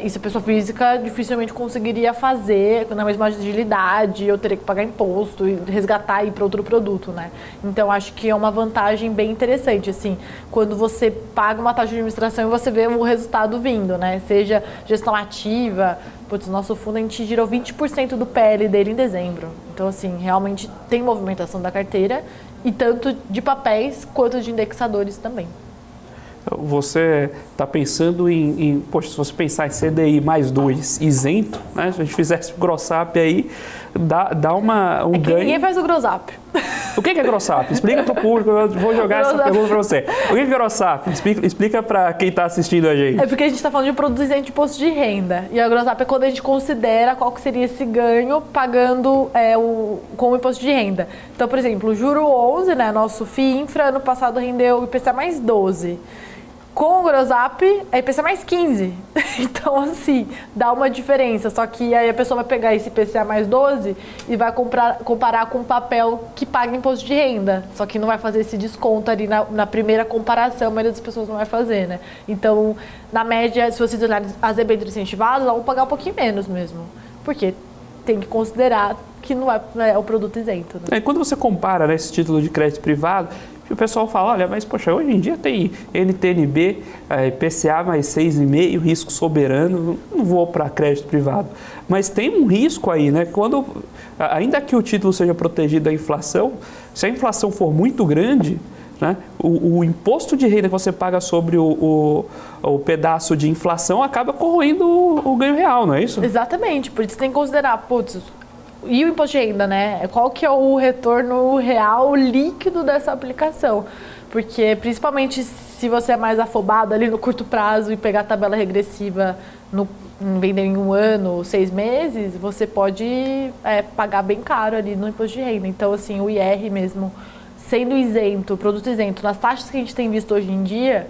Isso a pessoa física dificilmente conseguiria fazer na mesma agilidade, eu teria que pagar imposto e resgatar e ir para outro produto, né? Então, acho que é uma vantagem bem interessante, assim, quando você paga uma taxa de administração e você vê o resultado vindo, né? Seja gestão ativa, putz, nosso fundo a gente girou 20% do PL dele em dezembro. Então, assim, realmente tem movimentação da carteira e tanto de quanto de indexadores também. Você está pensando poxa, se você pensar em CDI mais 2 isento, né? Se a gente fizesse o gross-up aí, dá um ganho. Ninguém faz o gross-up. O que é gross-up? Explica para o público, eu vou jogar essa pergunta para você. O que é gross-up? Explica para quem está assistindo a gente. É porque a gente está falando de produto isento de imposto de renda. E o gross-up é quando a gente considera qual que seria esse ganho pagando com o imposto de renda. Então, por exemplo, o Juro 11, né, nosso FII Infra, ano passado rendeu IPCA mais 12%. Com o Grosap, é IPCA mais 15. Então, assim, dá uma diferença. Só que aí a pessoa vai pegar esse IPCA mais 12 e vai comparar com o papel que paga imposto de renda. Só que não vai fazer esse desconto ali na primeira comparação, a maioria das pessoas não vai fazer, né? Então, na média, se vocês olharem as debêntures incentivadas, vão pagar um pouquinho menos mesmo. Porque tem que considerar que não é o produto isento. Né? Quando você compara, né, esse título de crédito privado, o pessoal fala, olha, mas poxa, hoje em dia tem NTN-B, IPCA mais 6,5, risco soberano, não vou para crédito privado. Mas tem um risco aí, né? Ainda que o título seja protegido da inflação, se a inflação for muito grande, né, o imposto de renda que você paga sobre o pedaço de inflação acaba corroendo o ganho real, não é isso? Exatamente, por isso tem que considerar, e o imposto de renda, né? Qual que é o retorno real líquido dessa aplicação? Porque, principalmente, se você é mais afobado ali no curto prazo e pegar a tabela regressiva vender em 1 ano, 6 meses, você pode pagar bem caro ali no imposto de renda. Então, assim, o IR mesmo, sendo isento, produto isento, nas taxas que a gente tem visto hoje em dia,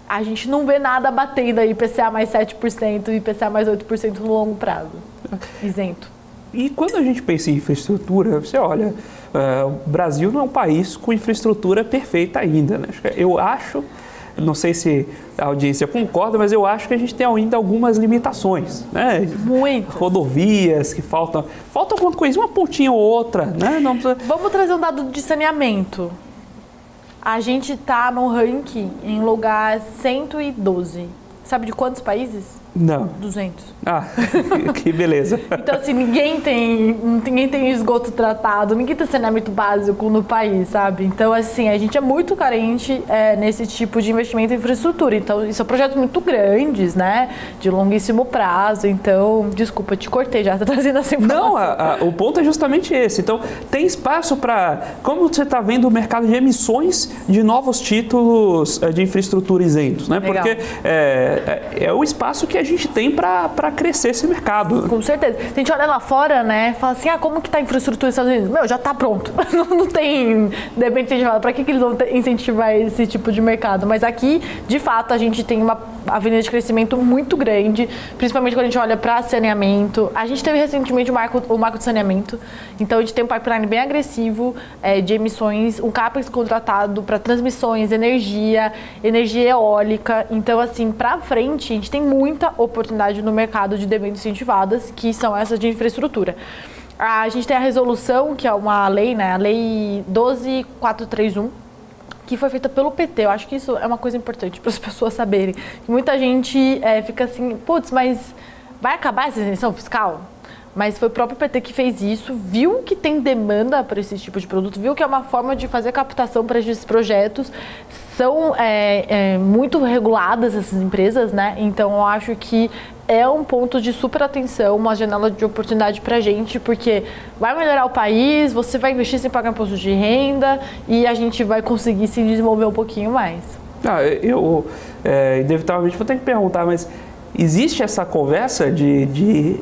a gente não vê nada batendo aí IPCA mais 7% e IPCA mais 8% no longo prazo. Isento. E quando a gente pensa em infraestrutura, você olha, o Brasil não é um país com infraestrutura perfeita ainda, né? Eu acho, não sei se a audiência concorda, mas eu acho que a gente tem ainda algumas limitações, né? Muitas. Rodovias que falta alguma coisa, uma pontinha ou outra, né? Não precisa... Vamos trazer um dado de saneamento. A gente está no ranking em lugar 112. Sabe de quantos países? Não. 200. Ah, que beleza. Então, assim, ninguém tem esgoto tratado, ninguém tem saneamento básico no país, sabe? Então, assim, a gente é muito carente nesse tipo de investimento em infraestrutura. Então, isso são projetos muito grandes, né? De longuíssimo prazo. Então, desculpa, te cortei já, tá trazendo essa informação. Não, o ponto é justamente esse. Então, tem espaço para... Como você está vendo o mercado de emissões de novos títulos de infraestrutura isentos, né? Legal. Porque é o espaço que a gente tem para crescer esse mercado. Com certeza. Se a gente olha lá fora, né, fala assim, como que tá a infraestrutura nos Estados Unidos? Meu, já tá pronto. Não tem debênture incentivado. Para que eles vão incentivar esse tipo de mercado? Mas aqui, de fato, a gente tem uma avenida de crescimento muito grande, principalmente quando a gente olha para saneamento. A gente teve recentemente o marco de saneamento, então a gente tem um pipeline bem agressivo de emissões, um CAPEX contratado para transmissões, energia eólica. Então, assim, para frente, a gente tem muita oportunidade no mercado de debêntures incentivadas, que são essas de infraestrutura. A gente tem a resolução, que é uma lei, né, a Lei 12.431, que foi feita pelo PT. Eu acho que isso é uma coisa importante para as pessoas saberem. Muita gente fica assim, putz, mas vai acabar essa isenção fiscal? Mas foi o próprio PT que fez isso, viu que tem demanda para esse tipo de produto, viu que é uma forma de fazer captação para esses projetos. São muito reguladas essas empresas, né? Então eu acho que é um ponto de super atenção, uma janela de oportunidade para a gente, porque vai melhorar o país, você vai investir sem pagar imposto de renda e a gente vai conseguir se desenvolver um pouquinho mais. Eu inevitavelmente vou ter que perguntar, mas existe essa conversa de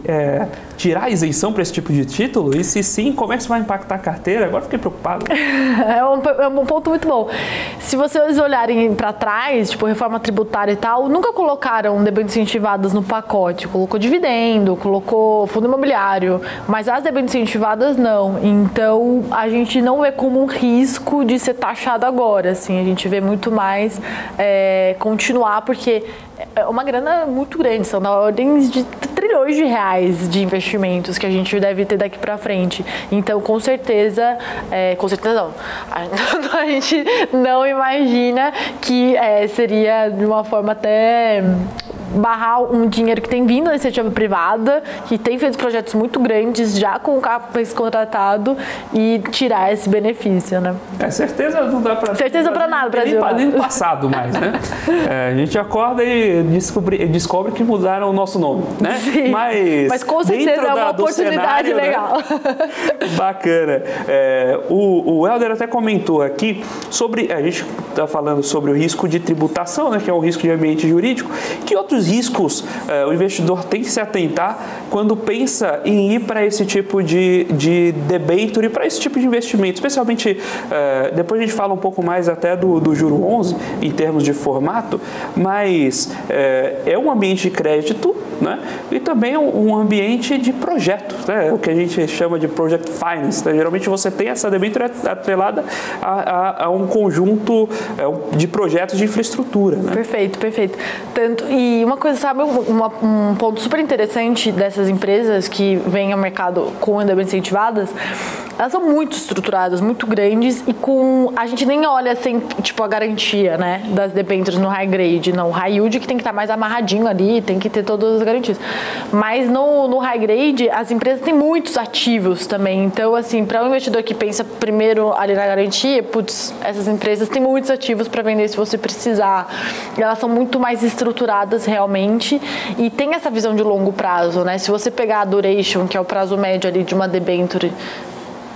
tirar a isenção para esse tipo de título? E se sim, como é que isso vai impactar a carteira? Agora fiquei preocupado. É um ponto muito bom. Se vocês olharem para trás, tipo reforma tributária e tal, nunca colocaram debêntures incentivadas no pacote. Colocou dividendo, colocou fundo imobiliário, mas as debêntures incentivadas não. Então, a gente não vê como um risco de ser taxado agora. Assim, a gente vê muito mais continuar, porque é uma grana muito grande, são da ordem de trilhões de reais de investimentos que a gente deve ter daqui para frente. Então, com certeza não. A gente não imagina que seria de uma forma até barrar um dinheiro que tem vindo da iniciativa privada, que tem feito projetos muito grandes, já com o CAPEX contratado, e tirar esse benefício, né? Certeza não dá para... Certeza para nada, Brasil. Nem passado mais, né? A gente acorda e descobre que mudaram o nosso nome, né? Sim, mas com certeza é uma oportunidade legal. Né? Bacana. O Helder até comentou aqui sobre... A gente está falando sobre o risco de tributação, né? Que é um risco de ambiente jurídico. Que outros outros riscos o investidor tem que se atentar quando pensa em ir para esse tipo de debenture, para esse tipo de investimento? Especialmente, depois a gente fala um pouco mais até do Juro 11, em termos de formato, mas é um ambiente de crédito, né? E também um ambiente de projetos, né? O que a gente chama de project finance, né? Geralmente você tem essa debênture atrelada a um conjunto de projetos de infraestrutura, né? Perfeito. E uma coisa, sabe, um ponto super interessante dessas empresas que vêm ao mercado com debêntures incentivadas, elas são muito estruturadas, muito grandes, e a gente nem olha assim, tipo, a garantia, né, das debêntures no high grade, não, o high yield que tem que estar mais amarradinho ali, tem que ter todas as garantias. Mas no high grade, as empresas têm muitos ativos também, então, assim, para um investidor que pensa primeiro ali na garantia, putz, essas empresas têm muitos ativos para vender se você precisar, elas são muito mais estruturadas realmente, e tem essa visão de longo prazo, né, se você pegar a duration, que é o prazo médio ali de uma debenture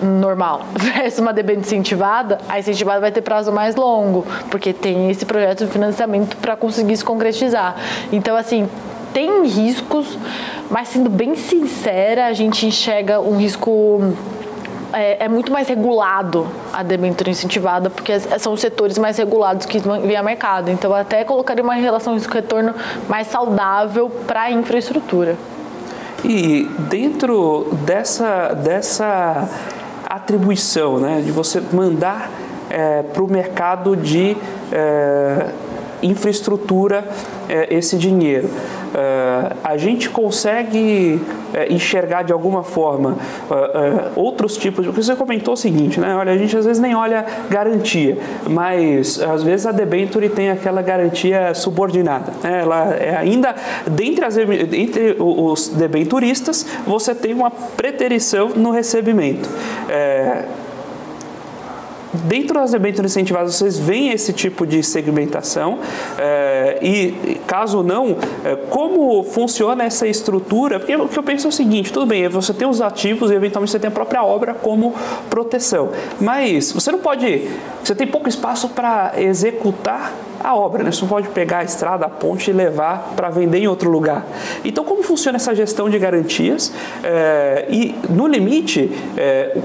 normal versus uma debênture incentivada, a incentivada vai ter prazo mais longo, porque tem esse projeto de financiamento para conseguir se concretizar. Então, assim, tem riscos, mas sendo bem sincera, a gente enxerga um risco muito mais regulado a debênture incentivada, porque são os setores mais regulados que vêm ao mercado. Então, até colocaria uma relação risco-retorno mais saudável para a infraestrutura. E dentro dessa atribuição, né, de você mandar para o mercado de infraestrutura esse dinheiro, a gente consegue enxergar de alguma forma outros tipos, porque você comentou o seguinte, né? Olha, a gente às vezes nem olha garantia, mas às vezes a debenture tem aquela garantia subordinada, né? Ela ainda entre os debenturistas você tem uma preterição no recebimento. Dentro das debêntures incentivadas, vocês veem esse tipo de segmentação e, caso não, como funciona essa estrutura? Porque o que eu penso é o seguinte, tudo bem, você tem os ativos e eventualmente você tem a própria obra como proteção, mas você não pode, você tem pouco espaço para executar a obra, né? Você não pode pegar a estrada, a ponte e levar para vender em outro lugar. Então, como funciona essa gestão de garantias? E, no limite,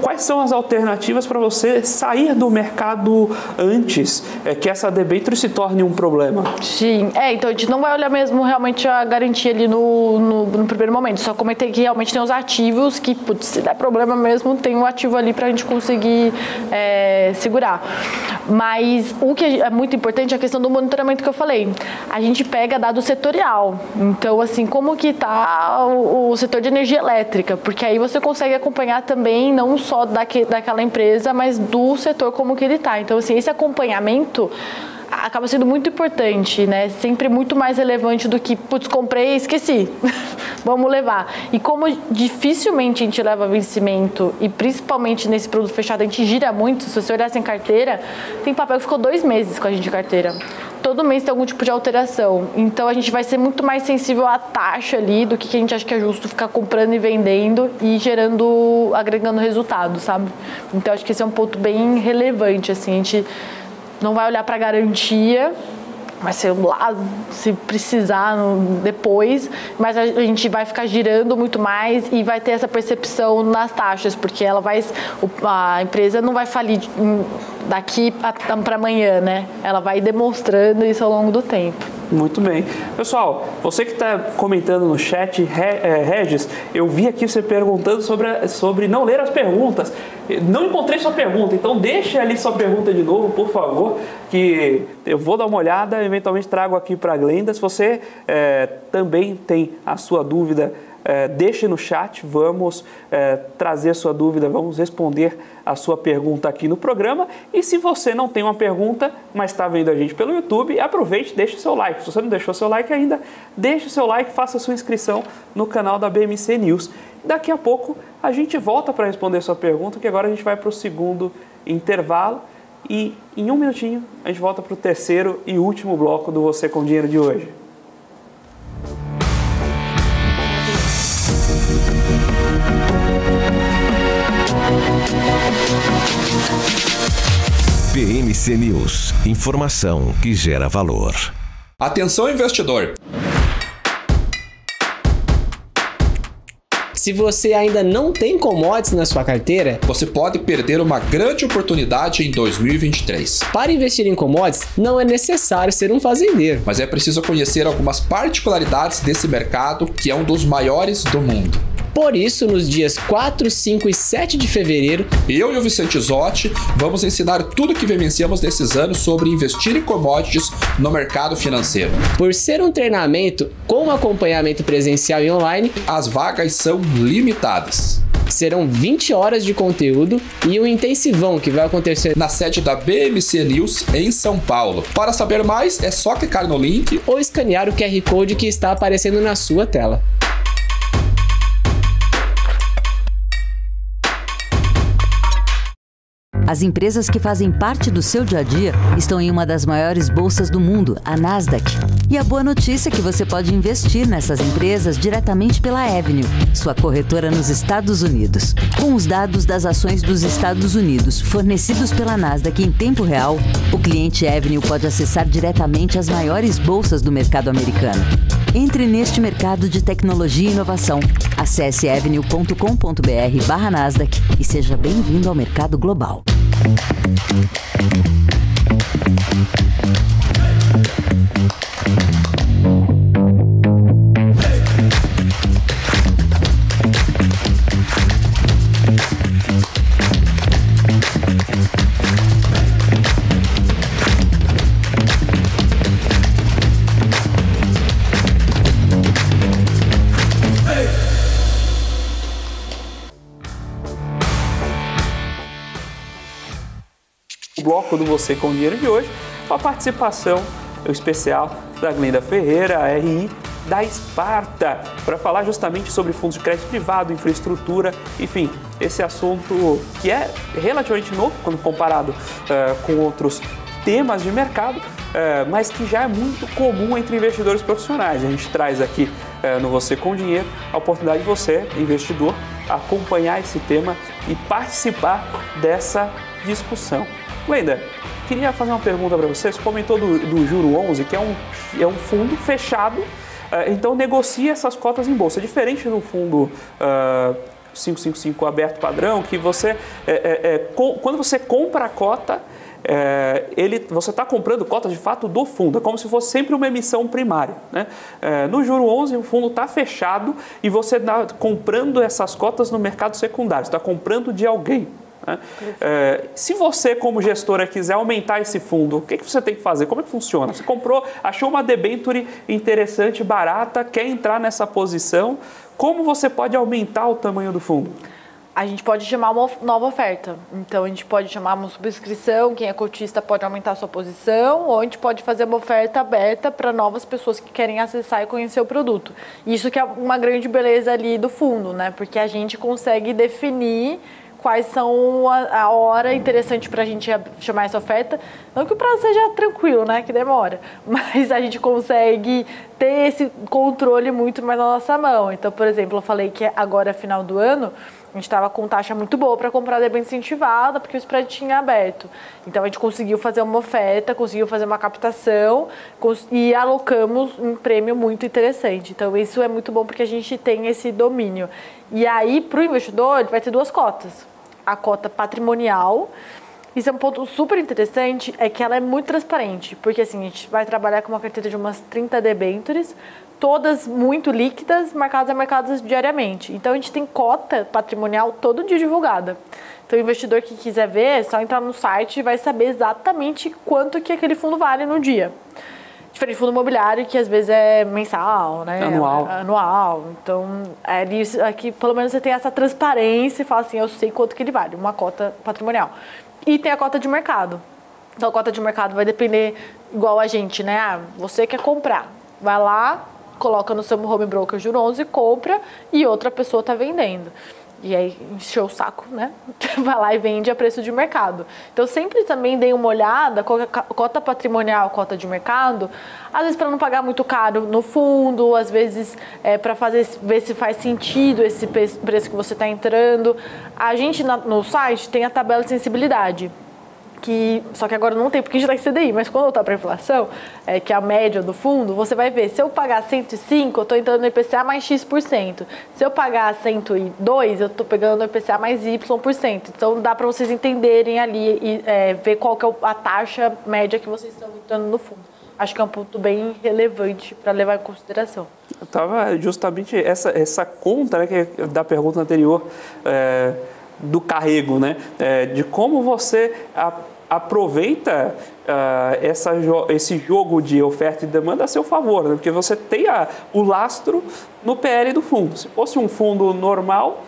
quais são as alternativas para você sair do mercado antes que essa debenture se torne um problema? Sim, então a gente não vai olhar mesmo realmente a garantia ali no primeiro momento, só comentei que realmente tem os ativos que, putz, se der problema mesmo, tem um ativo ali para a gente conseguir segurar. Mas o que é muito importante é a questão do monitoramento que eu falei. A gente pega dado setorial. Então, assim, como que está o setor de energia elétrica? Porque aí você consegue acompanhar também não só daquela empresa, mas do setor como que ele está. Então, assim, esse acompanhamento acaba sendo muito importante, né? Sempre muito mais relevante do que, putz, comprei e esqueci. Vamos levar. E como dificilmente a gente leva vencimento, e principalmente nesse produto fechado a gente gira muito, se você olhar sem carteira, tem papel que ficou 2 meses com a gente de carteira. Todo mês tem algum tipo de alteração. Então a gente vai ser muito mais sensível à taxa ali do que a gente acha que é justo ficar comprando e vendendo e agregando resultado, sabe? Então acho que esse é um ponto bem relevante, assim, a gente não vai olhar para garantia, vai ser lá se precisar depois, mas a gente vai ficar girando muito mais e vai ter essa percepção nas taxas, porque a empresa não vai falir daqui para amanhã, né? Ela vai demonstrando isso ao longo do tempo. Muito bem. Pessoal, você que está comentando no chat, Regis, eu vi aqui você perguntando sobre não ler as perguntas. Não encontrei sua pergunta, então deixe ali sua pergunta de novo, por favor, que eu vou dar uma olhada, eventualmente trago aqui para a Glenda. Se você também tem a sua dúvida, deixe no chat, vamos trazer sua dúvida, vamos responder a sua pergunta aqui no programa. E se você não tem uma pergunta, mas está vendo a gente pelo YouTube, aproveite e deixe o seu like. Se você não deixou seu like ainda, deixe o seu like, faça a sua inscrição no canal da BMC News. Daqui a pouco a gente volta para responder a sua pergunta, que agora a gente vai para o segundo intervalo. E em 1 minutinho a gente volta para o terceiro e último bloco do Você com Dinheiro de hoje. BMC News, informação que gera valor. Atenção, investidor! Se você ainda não tem commodities na sua carteira, Você pode perder uma grande oportunidade em 2023. para investir em commodities não é necessário ser um fazendeiro. Mas é preciso conhecer algumas particularidades desse mercado, que é um dos maiores do mundo. Por isso, nos dias 4, 5 e 7 de fevereiro, Eu e o Vicente Zotti vamos ensinar tudo que vivenciamos nesses anos sobre investir em commodities no mercado financeiro. por ser um treinamento com acompanhamento presencial e online, As vagas são limitadas. serão 20 horas de conteúdo e um intensivão que vai acontecer Na sede da BMC News em São Paulo. Para saber mais, é só clicar no link. ou escanear o QR Code que está aparecendo na sua tela. As empresas que fazem parte do seu dia a dia estão em uma das maiores bolsas do mundo, a Nasdaq. E a boa notícia é que você pode investir nessas empresas diretamente pela Avenue, sua corretora nos Estados Unidos. Com os dados das ações dos Estados Unidos fornecidos pela Nasdaq em tempo real, o cliente Avenue pode acessar diretamente as maiores bolsas do mercado americano. Entre neste mercado de tecnologia e inovação. Acesse avenue.com.br/Nasdaq e seja bem-vindo ao mercado global. Bloco do Você com Dinheiro de hoje, com a participação especial da Glenda Ferreira, RI, da Esparta, para falar justamente sobre fundos de crédito privado, infraestrutura, enfim, esse assunto que é relativamente novo quando comparado com outros temas de mercado, mas que já é muito comum entre investidores profissionais. A gente traz aqui no Você com Dinheiro a oportunidade de você, investidor, acompanhar esse tema e participar dessa discussão. Glenda, queria fazer uma pergunta para você. Você comentou do Juro 11, que é um fundo fechado, então negocia essas cotas em bolsa. Diferente do fundo 555 aberto padrão, que você, quando você compra a cota, você está comprando cotas de fato do fundo, é como se fosse sempre uma emissão primária, né? No Juro 11, o fundo está fechado e você está comprando essas cotas no mercado secundário, você está comprando de alguém. Se você, como gestora, quiser aumentar esse fundo, o que você tem que fazer? Como é que funciona? Você comprou, achou uma debênture interessante, barata, quer entrar nessa posição, como você pode aumentar o tamanho do fundo? A gente pode chamar uma nova oferta. Então, a gente pode chamar uma subscrição, quem é cotista pode aumentar a sua posição, ou a gente pode fazer uma oferta aberta para novas pessoas que querem acessar e conhecer o produto. Isso que é uma grande beleza ali do fundo, né? Porque a gente consegue definir quais são a hora interessante para a gente chamar essa oferta. Não que o prazo seja tranquilo, né, que demora, mas a gente consegue ter esse controle muito mais na nossa mão. Então, por exemplo, eu falei que agora, final do ano, a gente estava com taxa muito boa para comprar debênture incentivada, porque o spread tinha aberto. Então, a gente conseguiu fazer uma oferta, conseguiu fazer uma captação e alocamos um prêmio muito interessante. Então, isso é muito bom porque a gente tem esse domínio. E aí, para o investidor, ele vai ter duas cotas. A cota patrimonial. Isso é um ponto super interessante, é que ela é muito transparente. Porque, assim, a gente vai trabalhar com uma carteira de umas 30 debêntures, todas muito líquidas, marcadas a mercados diariamente. Então, a gente tem cota patrimonial todo dia divulgada. Então, o investidor que quiser ver, é só entrar no site e vai saber exatamente quanto que aquele fundo vale no dia. Diferente do fundo imobiliário, que às vezes é mensal, né? Anual. Então, aqui pelo menos você tem essa transparência e fala assim, eu sei quanto que ele vale, uma cota patrimonial. E tem a cota de mercado. Então, a cota de mercado vai depender igual a gente, né? Você quer comprar, vai lá, coloca no seu home broker Juro 11, compra e outra pessoa está vendendo. E aí encheu o saco, né? Vai lá e vende a preço de mercado. Então sempre também dei uma olhada, cota patrimonial, cota de mercado, às vezes para não pagar muito caro no fundo, às vezes para ver se faz sentido esse preço que você está entrando. A gente no site tem a tabela de sensibilidade. Só que agora não tem porque a gente está em CDI, mas quando voltar para a inflação, que é a média do fundo, você vai ver, se eu pagar 105, eu estou entrando no IPCA mais X%. Se eu pagar 102, eu estou pegando no IPCA mais Y%. Então dá para vocês entenderem ali e ver qual que é a taxa média que vocês estão entrando no fundo. Acho que é um ponto bem relevante para levar em consideração. Eu estava justamente essa conta, né, que é da pergunta anterior, do carrego, né, de como você aproveita esse jogo de oferta e demanda a seu favor, né, porque você tem o lastro no PL do fundo. Se fosse um fundo normal,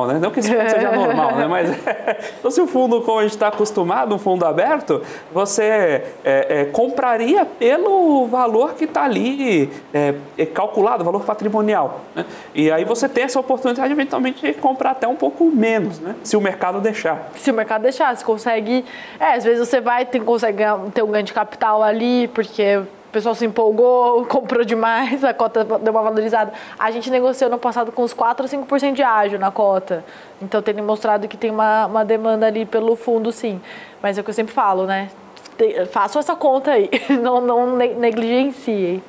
né? Não que esse fundo seja normal, né? Mas então, se o fundo, como a gente está acostumado, um fundo aberto, você compraria pelo valor que está ali calculado, valor patrimonial, né? E aí você tem essa oportunidade de eventualmente comprar até um pouco menos, né? Se o mercado deixar. Se o mercado deixar, você consegue... às vezes você consegue ter um ganho de capital ali, porque... O pessoal se empolgou, comprou demais, a cota deu uma valorizada. A gente negociou no passado com uns 4 a 5% de ágio na cota. Então, tem mostrado que tem uma demanda ali pelo fundo, sim. Mas é o que eu sempre falo, né? Façam essa conta aí, não negligenciem.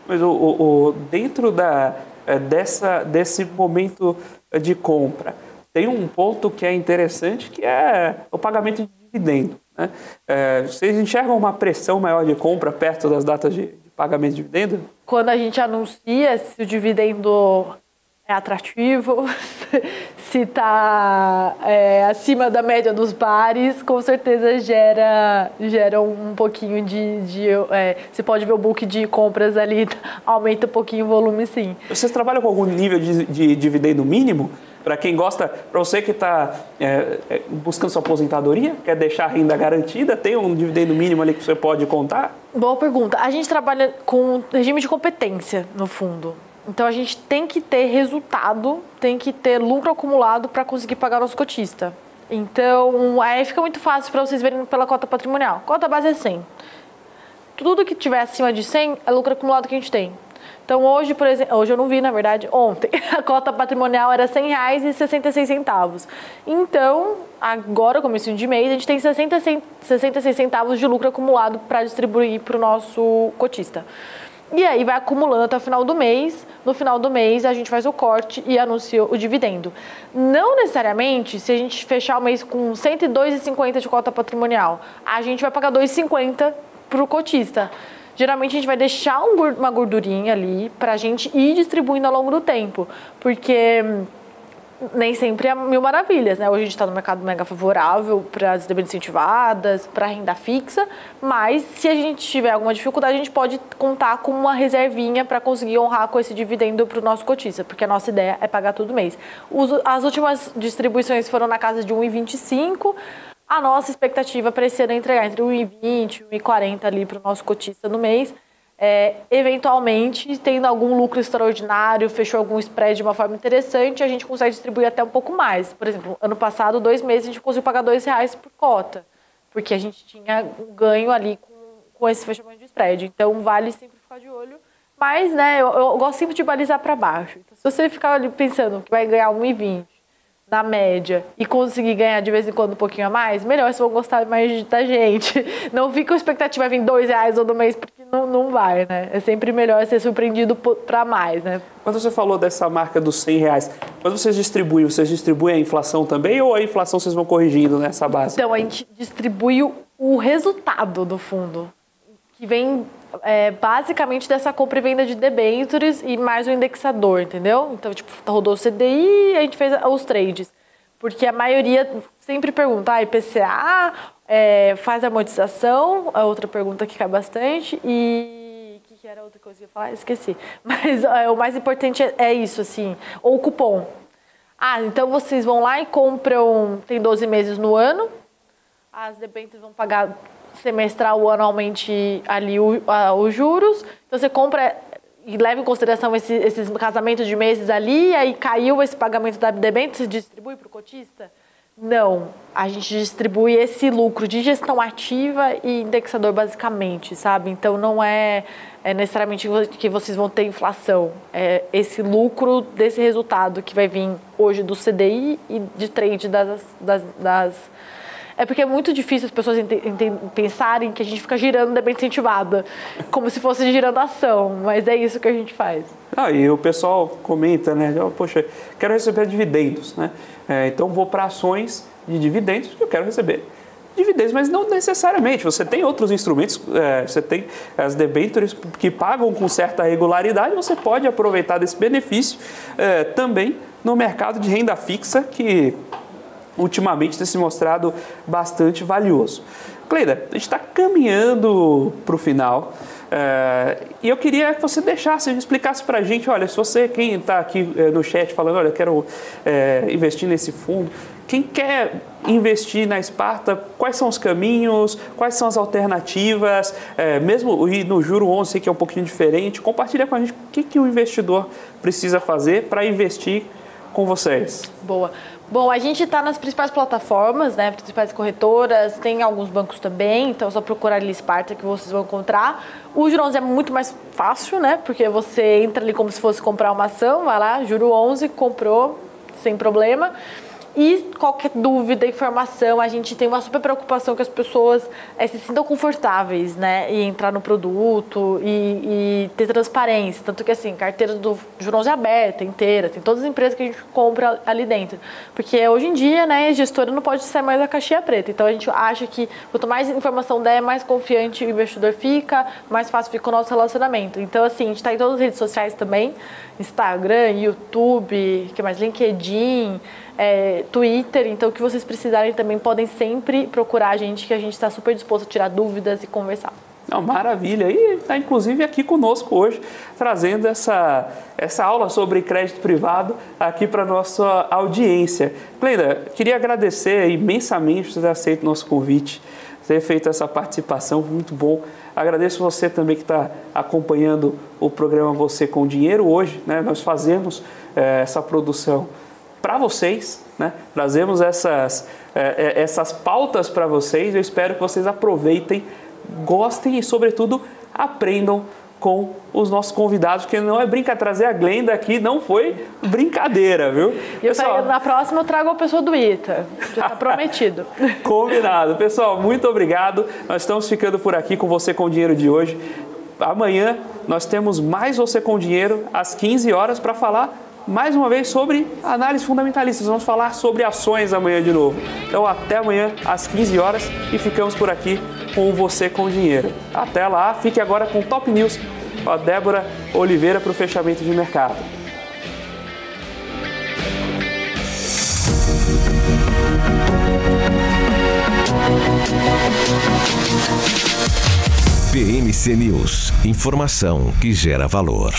Mas dentro desse momento de compra, tem um ponto que é interessante, que é o pagamento de dividendo. Né? Vocês enxergam uma pressão maior de compra perto das datas de pagamento de dividendo? Quando a gente anuncia se o dividendo é atrativo, se está acima da média dos bares, com certeza gera um pouquinho você pode ver o book de compras ali, aumenta um pouquinho o volume, sim. Vocês trabalham com algum nível de dividendo mínimo? Para quem gosta, para você que está buscando sua aposentadoria, quer deixar a renda garantida, tem um dividendo mínimo ali que você pode contar? Boa pergunta. A gente trabalha com regime de competência no fundo. Então, a gente tem que ter resultado, tem que ter lucro acumulado para conseguir pagar nosso cotista. Então, aí fica muito fácil para vocês verem pela cota patrimonial. Cota base é 100. Tudo que tiver acima de 100 é lucro acumulado que a gente tem. Então, hoje, por exemplo, hoje eu não vi, na verdade, ontem, a cota patrimonial era R$100,66. Então, agora, começo de mês, a gente tem 66 centavos de lucro acumulado para distribuir para o nosso cotista. E aí vai acumulando até o final do mês. No final do mês, a gente faz o corte e anuncia o dividendo. Não necessariamente, se a gente fechar o mês com R$102,50 de cota patrimonial, a gente vai pagar R$2,50 para o cotista. Geralmente, a gente vai deixar uma gordurinha ali para a gente ir distribuindo ao longo do tempo. Porque nem sempre é mil maravilhas, né? Hoje a gente está no mercado mega favorável para as debêntures incentivadas, para renda fixa. Mas, se a gente tiver alguma dificuldade, a gente pode contar com uma reservinha para conseguir honrar com esse dividendo para o nosso cotista. Porque a nossa ideia é pagar todo mês. As últimas distribuições foram na casa de 1,25. A nossa expectativa para esse ano é entregar entre 1,20 e 1,40 ali para o nosso cotista no mês. Eventualmente, tendo algum lucro extraordinário, fechou algum spread de uma forma interessante, a gente consegue distribuir até um pouco mais. Por exemplo, ano passado, 2 meses, a gente conseguiu pagar R$2 por cota, porque a gente tinha um ganho ali com esse fechamento de spread. Então, vale sempre ficar de olho. Mas, né, eu gosto sempre de balizar para baixo. Então, se você ficar ali pensando que vai ganhar 1,20 na média e conseguir ganhar de vez em quando um pouquinho a mais, melhor, vocês vão gostar mais da gente. Não fica a expectativa em R$2 todo mês, porque não vai, né? É sempre melhor ser surpreendido para mais, né? Quando você falou dessa marca dos R$100, quando vocês distribuem a inflação também ou a inflação vocês vão corrigindo nessa base? Então, a gente distribui o resultado do fundo, que vem basicamente dessa compra e venda de debêntures e mais o indexador, entendeu? Então, tipo, rodou o CDI e a gente fez os trades. Porque a maioria sempre pergunta, IPCA, faz amortização, a outra pergunta que cai bastante, e o que era a outra coisa que eu ia falar? Esqueci. Mas o mais importante é isso, assim, ou o cupom. Então vocês vão lá e compram, tem 12 meses no ano, as debêntures vão pagar semestral ou anualmente ali os juros. Então você compra e leva em consideração esses casamentos de meses ali, aí caiu esse pagamento da debênture, você distribui para o cotista? Não, a gente distribui esse lucro de gestão ativa e indexador basicamente, sabe? Então não é necessariamente que vocês vão ter inflação, é esse lucro desse resultado que vai vir hoje do CDI e de trade das É porque é muito difícil as pessoas pensarem que a gente fica girando debênture incentivada, como se fosse girando ação, mas é isso que a gente faz. E o pessoal comenta, né? Poxa, quero receber dividendos, né? Então vou para ações de dividendos que eu quero receber dividendos, mas não necessariamente. Você tem outros instrumentos, você tem as debêntures que pagam com certa regularidade, você pode aproveitar desse benefício também no mercado de renda fixa, que ultimamente tem se mostrado bastante valioso. Cleida, a gente está caminhando para o final e eu queria que você explicasse para a gente, olha, se você, quem está aqui no chat falando, olha, eu quero investir nesse fundo, quem quer investir na Sparta, quais são os caminhos, quais são as alternativas, mesmo ir no Juro 11, sei que é um pouquinho diferente, compartilha com a gente o que o investidor precisa fazer para investir com vocês. Boa. Bom, a gente está nas principais plataformas, né, principais corretoras, tem alguns bancos também, então é só procurar ali Sparta que vocês vão encontrar. O Juro 11 é muito mais fácil, né, porque você entra ali como se fosse comprar uma ação, vai lá, Juro 11, comprou, sem problema. E qualquer dúvida, informação, a gente tem uma super preocupação que as pessoas se sintam confortáveis, né? E entrar no produto e ter transparência. Tanto que, assim, carteira do Juro 11 é aberta, inteira. Tem todas as empresas que a gente compra ali dentro. Porque hoje em dia, né, a gestora não pode ser mais a caixinha preta. Então, a gente acha que quanto mais informação der, mais confiante o investidor fica, mais fácil fica o nosso relacionamento. Então, assim, a gente está em todas as redes sociais também. Instagram, YouTube, que mais? LinkedIn, Twitter. Então, o que vocês precisarem também podem sempre procurar a gente, que a gente está super disposto a tirar dúvidas e conversar. Não, maravilha. E está, inclusive, aqui conosco hoje, trazendo essa aula sobre crédito privado aqui para a nossa audiência. Cleida, queria agradecer imensamente por ter aceito o nosso convite, ter feito essa participação, muito bom. Agradeço você também que está acompanhando o programa Você com Dinheiro. Hoje, né, nós fazemos essa produção para vocês, né? Trazemos essas pautas para vocês. Eu espero que vocês aproveitem, gostem e, sobretudo, aprendam com os nossos convidados, porque não é brincadeira, trazer a Glenda aqui não foi brincadeira, viu? E pessoal, na próxima eu trago a pessoa do ITA, já está prometido. Combinado. Pessoal, muito obrigado. Nós estamos ficando por aqui com Você com Dinheiro de hoje. Amanhã nós temos mais Você com Dinheiro às 15 horas para falar mais uma vez sobre análise fundamentalista. Vamos falar sobre ações amanhã de novo. Então até amanhã às 15 horas e ficamos por aqui com Você com Dinheiro. Até lá, fique agora com Top News com a Débora Oliveira para o fechamento de mercado. PMC News, informação que gera valor.